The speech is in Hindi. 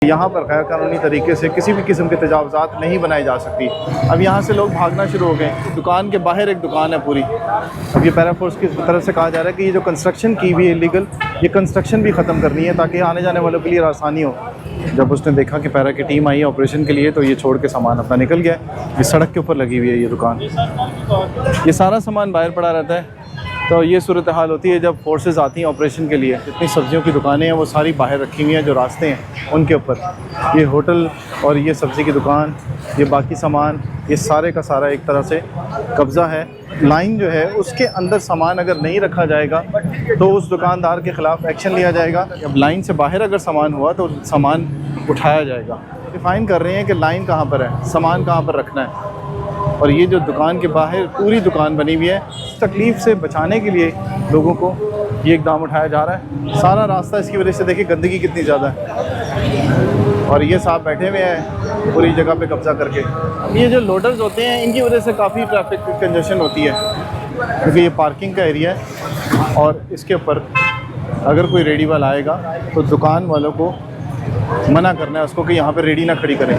यहाँ पर गैर कानूनी तरीके से किसी भी किस्म के तजावज़ात नहीं बनाई जा सकती। अब यहाँ से लोग भागना शुरू हो गए। दुकान के बाहर एक दुकान है पूरी। अब ये पैरा फोर्स की तरफ से कहा जा रहा है कि ये जो कंस्ट्रक्शन की हुई है इलीगल, ये कंस्ट्रक्शन भी ख़त्म करनी है ताकि आने जाने वालों के लिए आसानी हो। जब उसने देखा कि पैरा की टीम आई है ऑपरेशन के लिए, तो ये छोड़ के सामान अपना निकल गया। ये सड़क के ऊपर लगी हुई है ये दुकान, ये सारा सामान बाहर पड़ा रहता है। तो ये सूरत हाल होती है जब फोर्सेस आती हैं ऑपरेशन के लिए। जितनी सब्जियों की दुकानें हैं वो सारी बाहर रखी हुई हैं, जो रास्ते हैं उनके ऊपर। ये होटल और ये सब्ज़ी की दुकान, ये बाकी सामान, ये सारे का सारा एक तरह से कब्ज़ा है। लाइन जो है उसके अंदर सामान अगर नहीं रखा जाएगा तो उस दुकानदार के ख़िलाफ़ एक्शन लिया जाएगा। अब लाइन से बाहर अगर सामान हुआ तो सामान उठाया जाएगा। डिफ़ाइन कर रहे हैं कि लाइन कहाँ पर है, सामान कहाँ पर रखना है। और ये जो दुकान के बाहर पूरी दुकान बनी हुई है, इस तकलीफ़ से बचाने के लिए लोगों को ये इक़दाम उठाया जा रहा है। सारा रास्ता इसकी वजह से देखिए गंदगी कितनी ज़्यादा है। और ये साहब बैठे हुए हैं पूरी जगह पे कब्ज़ा करके। ये जो लोडर्स होते हैं इनकी वजह से काफ़ी ट्रैफिक कंजेशन होती है, क्योंकि ये पार्किंग का एरिया है और इसके ऊपर अगर कोई रेडी वाला आएगा तो दुकान वालों को मना करना है उसको कि यहाँ पर रेडी ना खड़ी करें।